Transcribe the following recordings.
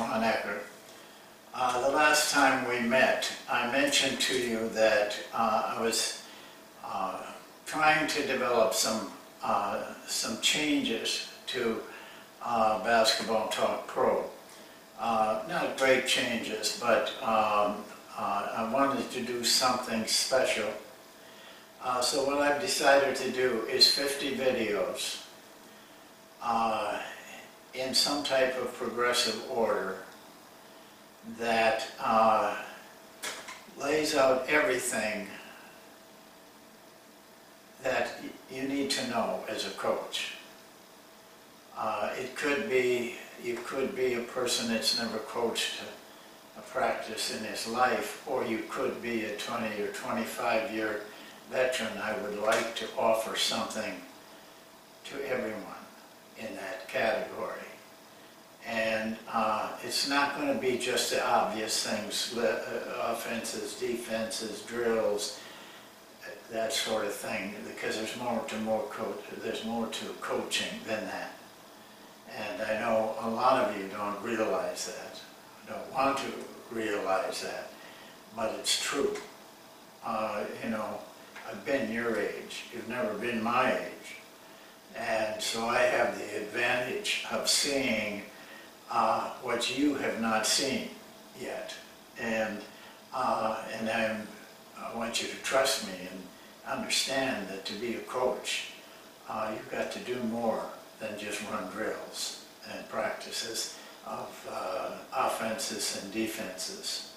The last time we met, I mentioned to you that I was trying to develop some changes to Basketball Talk Pro. Not great changes, but I wanted to do something special. So what I've decided to do is 50 videos in some type of progressive order that lays out everything that you need to know as a coach. You could be a person that's never coached a practice in his life, or you could be a 20 or 25-year veteran. I would like to offer something to everyone in that category. And it's not going to be just the obvious things, offenses, defenses, drills, that sort of thing, because there's more to coaching than that. And I know a lot of you don't realize that, don't want to realize that, but it's true. You know, I've been your age, you've never been my age, and so I have the advantage of seeing what you have not seen yet, and I want you to trust me and understand that to be a coach, you've got to do more than just run drills and practices of offenses and defenses.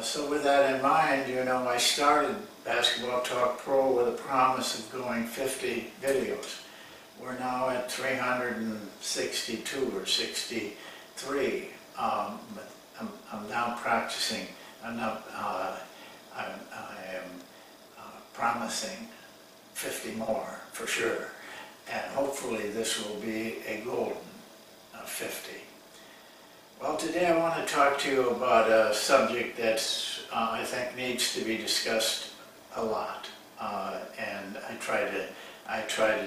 So with that in mind, you know, I started Basketball Talk Pro with a promise of going 50 videos. We're now at 362 or 63. But I'm now practicing. I am promising 50 more for sure, and hopefully this will be a golden 50. Well, today I want to talk to you about a subject that I think needs to be discussed a lot, and I try to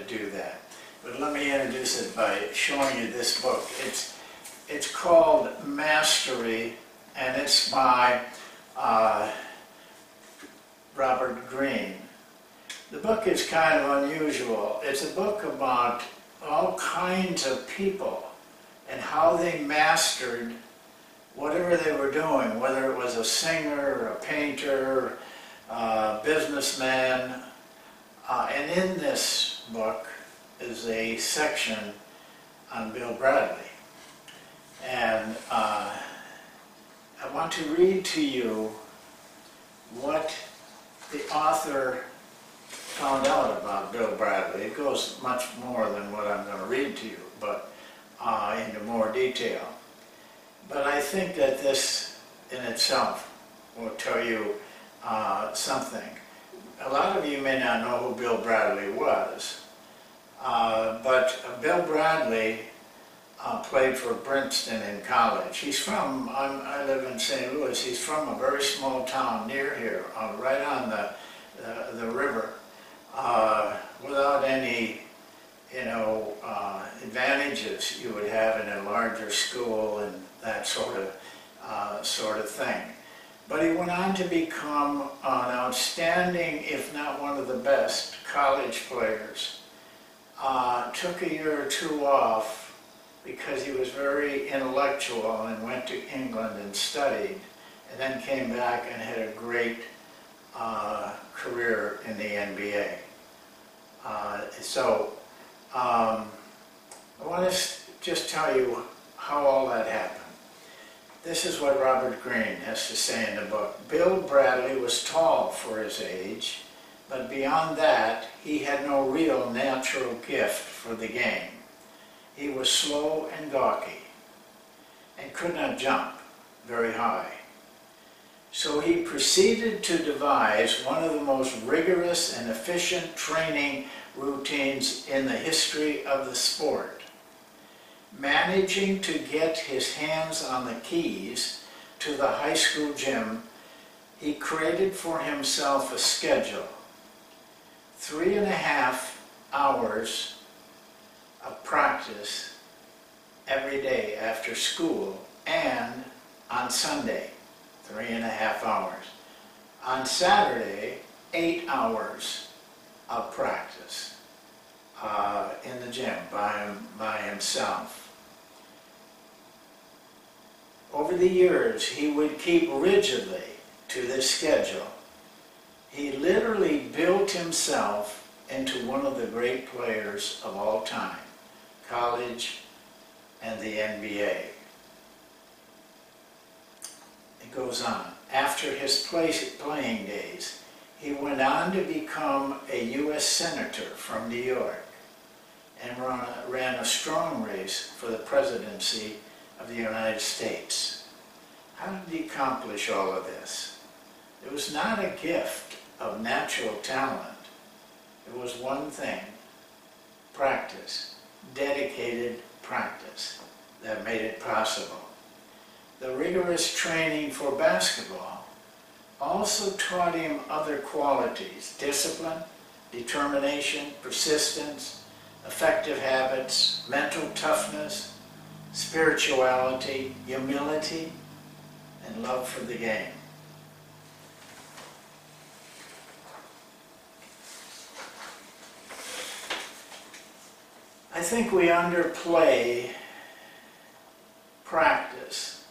do that. But let me introduce it by showing you this book. It's called Mastery, and it's by Robert Greene. The book is kind of unusual. It's a book about all kinds of people and how they mastered whatever they were doing, whether it was a singer, a painter, a businessman. And in this book is a section on Bill Brdley. And I want to read to you what the author found out about Bill Brdley. It goes much more than what I'm going to read to you, but into more detail. But I think that this in itself will tell you something. A lot of you may not know who Bill Brdley was, but Bill Brdley played for Princeton in college. He's from, I live in St. Louis, he's from a very small town near here, right on the river, without any, you know, advantages you would have in a larger school and that sort of thing. But he went on to become an outstanding, if not one of the best, college players. Took a year or two off because he was very intellectual and went to England and studied, and then came back and had a great career in the NBA. I want to just tell you how all that happened. This is what Robert Greene has to say in the book. Bill Brdley was tall for his age, but beyond that, he had no real natural gift for the game. He was slow and gawky and could not jump very high. So he proceeded to devise one of the most rigorous and efficient training routines in the history of the sport. Managing to get his hands on the keys to the high school gym, he created for himself a schedule. 3.5 hours of practice every day after school and on Sunday, 3.5 hours. On Saturday, 8 hours of practice in the gym by himself. Over the years, he would keep rigidly to this schedule. He literally built himself into one of the great players of all time, college and the NBA. It goes on. After his playing days, he went on to become a U.S. Senator from New York and ran a strong race for the presidency of the United States. How did he accomplish all of this? It was not a gift of natural talent. It was one thing: practice, dedicated practice that made it possible. The rigorous training for basketball also taught him other qualities: discipline, determination, persistence, effective habits, mental toughness, spirituality, humility, and love for the game. I think we underplay practice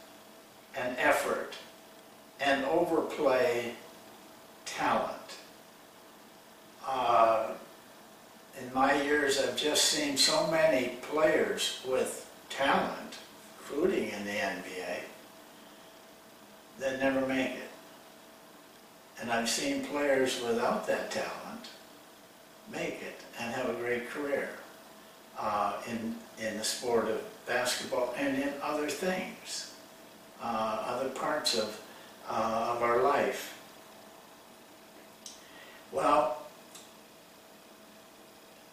and effort and overplay talent. In my years, I've just seen so many players with talent, including in the NBA, that never make it. And I've seen players without that talent make it and have a great career in the sport of basketball and in other things, other parts of our life. Well,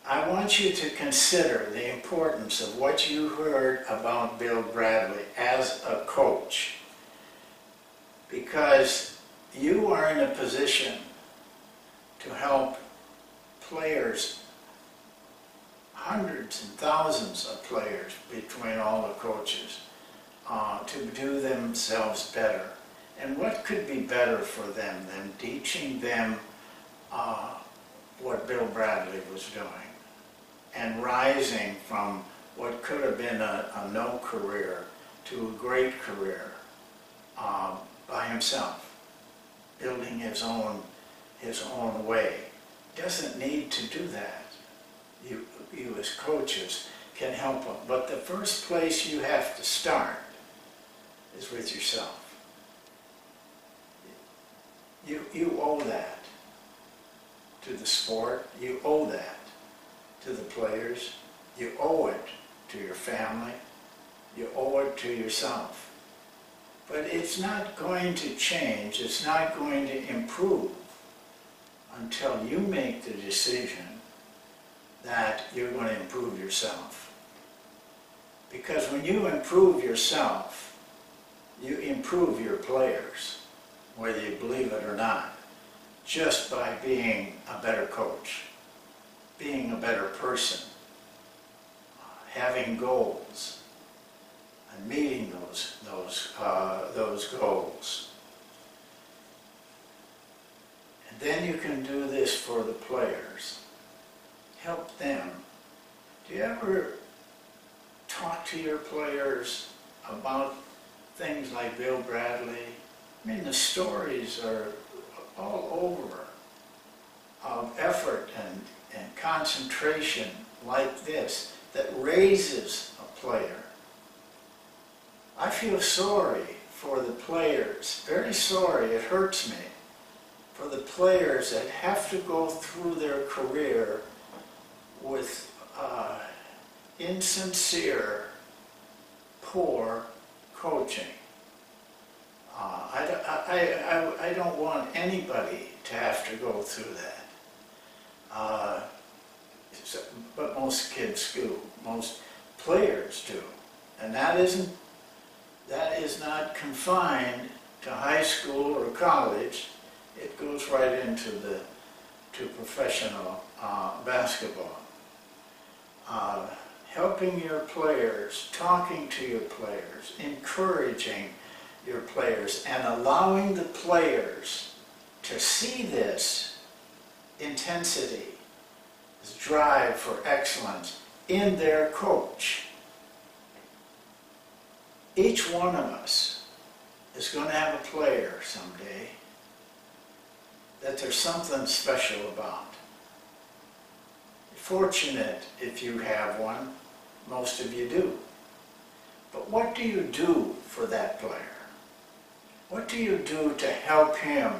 I want you to consider the importance of what you heard about Bill Brdley as a coach, because you are in a position to help players, hundreds and thousands of players between all the coaches, to do themselves better. And what could be better for them than teaching them what Bill Brdley was doing and rising from what could have been a no career to a great career by himself, building his own way. Doesn't need to do that. You as coaches can help them. But the first place you have to start is with yourself. You owe that to the sport. You owe that to the players. You owe it to your family. You owe it to yourself. But it's not going to change. It's not going to improve until you make the decision that you're going to improve yourself. Because when you improve yourself, you improve your players, whether you believe it or not, just by being a better coach, being a better person, having goals, and meeting those goals. And then you can do this for the players. Help them. Do you ever talk to your players about things like Bill Brdley? I mean, the stories are all over of effort and concentration like this that raises a player. I feel sorry for the players, very sorry, it hurts me, for the players that have to go through their career with insincere, poor coaching. I don't want anybody to have to go through that. But most kids do. Most players do. And that is not confined to high school or college. It goes right into to professional basketball. helping your players, talking to your players, encouraging your players, and allowing the players to see this intensity, this drive for excellence in their coach. Each one of us is going to have a player someday that there's something special about. Fortunate if you have one, most of you do. But what do you do for that player? What do you do to help him?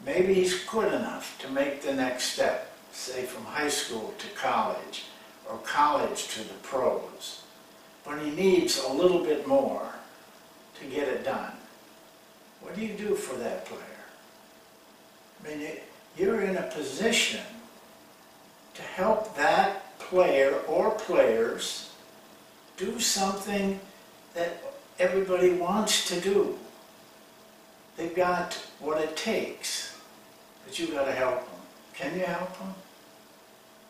Maybe he's good enough to make the next step, say from high school to college, or college to the pros. But he needs a little bit more to get it done. What do you do for that player? I mean, you're in a position to help that player or players do something that everybody wants to do. They've got what it takes, but you've got to help them. Can you help them?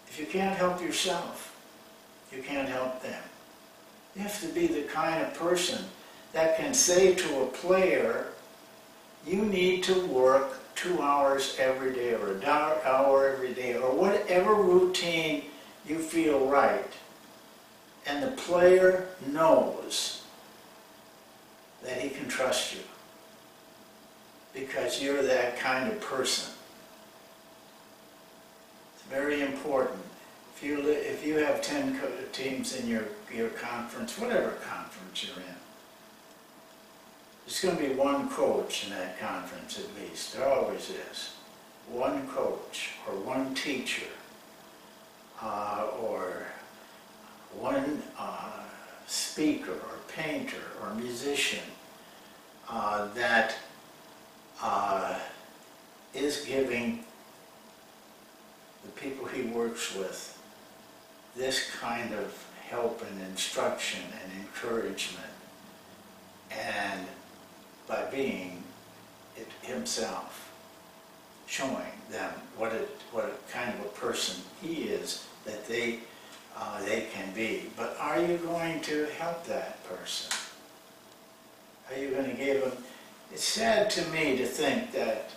If you can't help yourself, you can't help them. You have to be the kind of person that can say to a player, you need to work 2 hours every day, or an hour every day, or whatever routine you feel right. And the player knows that he can trust you because you're that kind of person. It's very important. If you have 10 teams in your conference, whatever conference you're in, there's going to be one coach in that conference at least. There always is. One coach or one teacher or one speaker or painter or musician that is giving the people he works with this kind of help and instruction and encouragement, and by being it himself, showing them what kind of a person he is that they can be. But are you going to help that person? Are you going to give them? It's sad to me to think that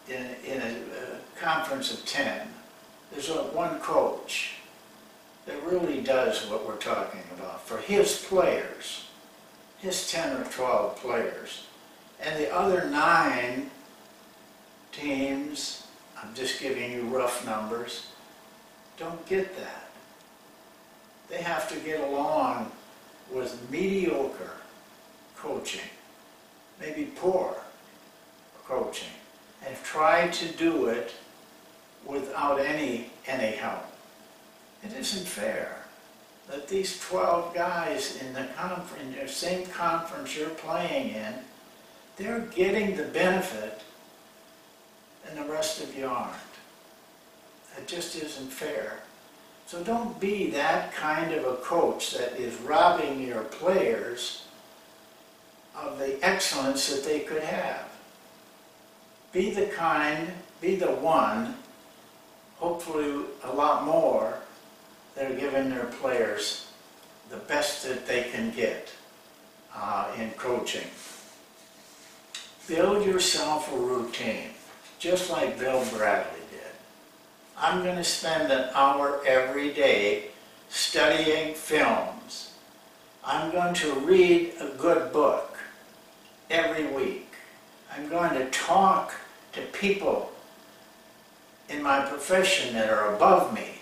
in a conference of 10, there's one coach that really does what we're talking about for his players, his 10 or 12 players. And the other 9 teams, I'm just giving you rough numbers, don't get that. They have to get along with mediocre coaching, maybe poor coaching, and try to do it without any help. It isn't fair that these 12 guys in the same conference you're playing in, they're getting the benefit and the rest of you aren't. It just isn't fair. So don't be that kind of a coach that is robbing your players of the excellence that they could have. Be the one, hopefully a lot more, that are giving their players the best that they can get in coaching. Build yourself a routine, just like Bill Brdley did. I'm going to spend an hour every day studying films. I'm going to read a good book every week. I'm going to talk to people in my profession that are above me,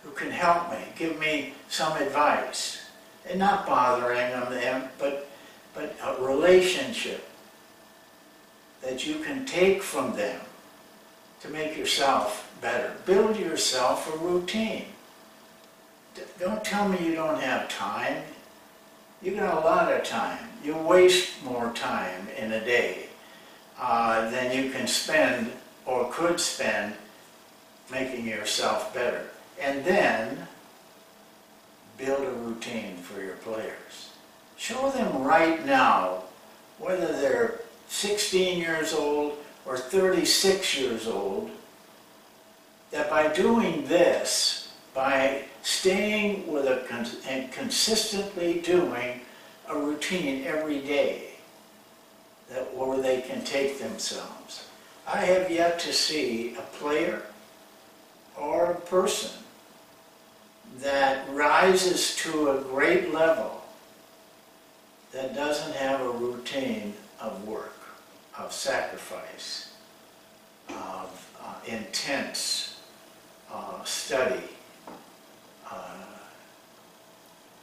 who can help me, give me some advice, and not bothering them, but a relationship that you can take from them to make yourself better. Build yourself a routine. Don't tell me you don't have time. You got a lot of time. You waste more time in a day than you can spend or could spend making yourself better. And then build a routine for your players. Show them right now, whether they're 16 years old or 36 years old, that by doing this, by staying with and consistently doing a routine every day where they can take themselves. I have yet to see a player or a person that rises to a great level that doesn't have a routine of work, of sacrifice, of intense study,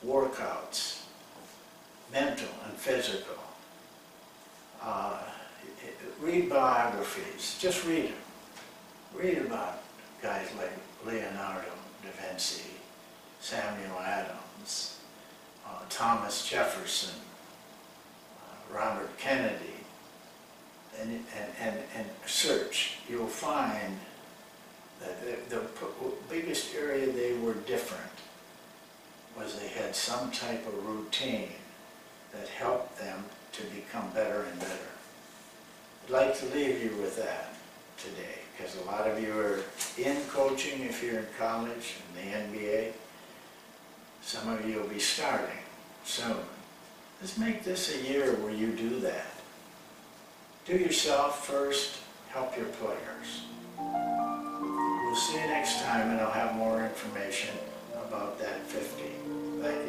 workouts, mental and physical. Read biographies, just read them. Read about guys like Leonardo da Vinci, Samuel Adams, Thomas Jefferson, Robert Kennedy, and search. You'll find that the biggest area they were different was they had some type of routine that helped them to become better and better. I'd like to leave you with that today, because a lot of you are in coaching if you're in college, in the NBA. Some of you will be starting soon. Let's make this a year where you do that. Do yourself first, help your players. We'll see you next time, and I'll have more information about that 50. Thank you.